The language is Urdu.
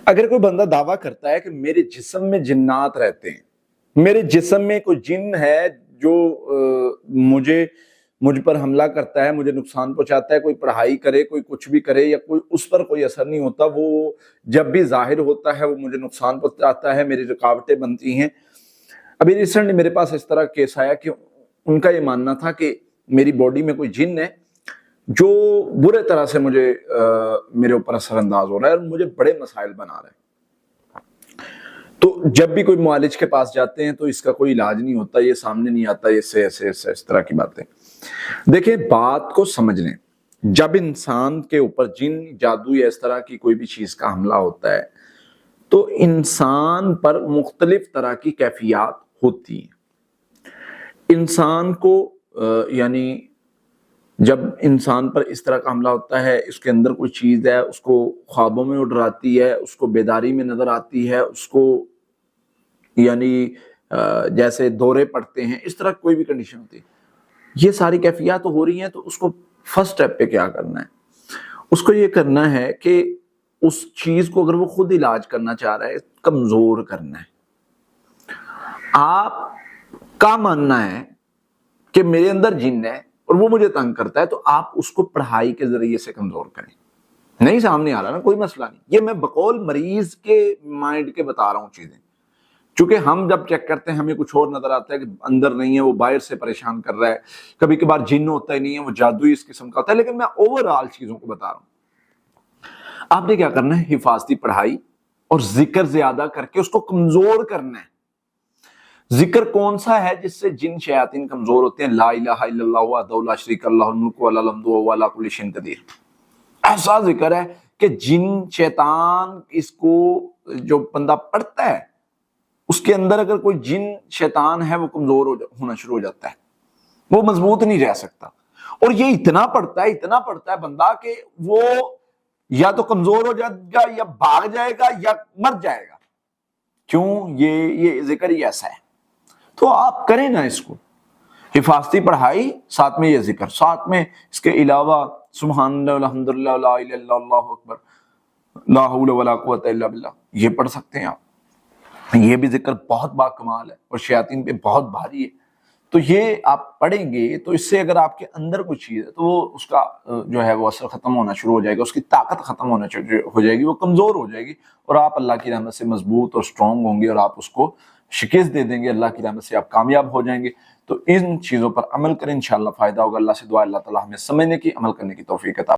اگر کوئی بندہ دعویٰ کرتا ہے کہ میرے جسم میں جنات رہتے ہیں، میرے جسم میں کوئی جن ہے جو مجھ پر حملہ کرتا ہے، مجھے نقصان پہنچاتا ہے، کوئی پڑھائی کرے، کوئی کچھ بھی کرے یا کوئی اس پر کوئی اثر نہیں ہوتا، وہ جب بھی ظاہر ہوتا ہے وہ مجھے نقصان پہنچاتا ہے، میری رکاوٹیں بنتی ہیں۔ ابھی ریسنٹلی میرے پاس اس طرح کیس آیا کہ ان کا یہ ماننا تھا کہ میری باڈی میں کوئی جن ہے جو برے طرح سے میرے اوپر اثر انداز ہو رہا ہے اور مجھے بڑے مسائل بنا رہا ہے۔ تو جب بھی کوئی معالج کے پاس جاتے ہیں تو اس کا کوئی علاج نہیں ہوتا، یہ سامنے نہیں آتا، اس طرح کی باتیں۔ دیکھیں، بات کو سمجھ لیں، جب انسان کے اوپر جن، جادو یا اس طرح کی کوئی بھی چیز کا حملہ ہوتا ہے تو انسان پر مختلف طرح کی کیفیات ہوتی ہیں۔ انسان کو یعنی جب انسان پر اس طرح کا حملہ ہوتا ہے، اس کے اندر کوئی چیز ہے، اس کو خوابوں میں ڈراتی ہے، اس کو بیداری میں نظر آتی ہے، اس کو یعنی جیسے دورے پڑتے ہیں، اس طرح کوئی بھی کنڈیشن ہوتی ہے، یہ ساری کیفیات ہو رہی ہیں، تو اس کو فرسٹ سٹیپ پہ کیا کرنا ہے؟ اس کو یہ کرنا ہے کہ اس چیز کو اگر وہ خود علاج کرنا چاہ رہا ہے، کمزور کرنا ہے۔ آپ کا ماننا ہے کہ میرے اندر جن ہے اور وہ مجھے تنگ کرتا ہے، تو آپ اس کو پڑھائی کے ذریعے سے کمزور کریں۔ نہیں سامنے آ رہا نا، کوئی مسئلہ نہیں، یہ میں بقول مریض کے مائنڈ کے بتا رہا ہوں چیزیں، چونکہ ہم جب چیک کرتے ہیں ہمیں کچھ اور نظر آتا ہے کہ اندر نہیں ہے، وہ باہر سے پریشان کر رہا ہے، کبھی کبھار جن ہوتا ہی نہیں ہے، وہ جادوئی اس قسم کا ہوتا ہے، لیکن میں اوورآل چیزوں کو بتا رہا ہوں۔ آپ نے کیا کرنا ہے؟ حفاظتی پڑھائی اور ذکر زیادہ کر کے اس کو کمزور کرنا ہے۔ ذکر کون سا ہے جس سے جن شیاطین کمزور ہوتے ہیں؟ لا الہ الا اللہ وحدہ لا شریک لہ الملک ولہ الحمد وہو علی کل شیء قدیر۔ ایسا ذکر ہے کہ جن شیطان اس کو جو بندہ پڑھتا ہے، اس کے اندر اگر کوئی جن شیطان ہے وہ کمزور ہونا شروع ہو جاتا ہے، وہ مضبوط نہیں رہ سکتا۔ اور یہ اتنا پڑھتا ہے بندہ کہ وہ یا تو کمزور ہو جائے گا، یا بھاگ جائے گا، یا مر جائے گا۔ کیوں؟ یہ ذکر ہی ایسا ہے۔ تو آپ کریں نا اس کو، حفاظتی پڑھائی، ساتھ میں یہ ذکر، ساتھ میں اس کے علاوہ سبحان اللہ الحمدللہ لا الہ الا اللہ اکبر لا حول ولا قوۃ الا باللہ، یہ پڑھ سکتے ہیں آپ۔ یہ بھی ذکر بہت با کمال ہے اور شیاطین پہ بہت بھاری ہے۔ تو یہ آپ پڑھیں گے تو اس سے اگر آپ کے اندر کوئی چیز ہے تو وہ اس کا جو ہے وہ اثر ختم ہونا شروع ہو جائے گا، اس کی طاقت ختم ہونا ہو جائے گی، وہ کمزور ہو جائے گی، اور آپ اللہ کی رحمت سے مضبوط اور اسٹرانگ ہوں گے، اور آپ اس کو شکست دے دیں گے، اللہ کی رحمت سے آپ کامیاب ہو جائیں گے۔ تو ان چیزوں پر عمل کریں، انشاءاللہ فائدہ ہوگا۔ اللہ سے دعا اللہ تعالیٰ ہمیں سمجھنے کی، عمل کرنے کی توفیق عطا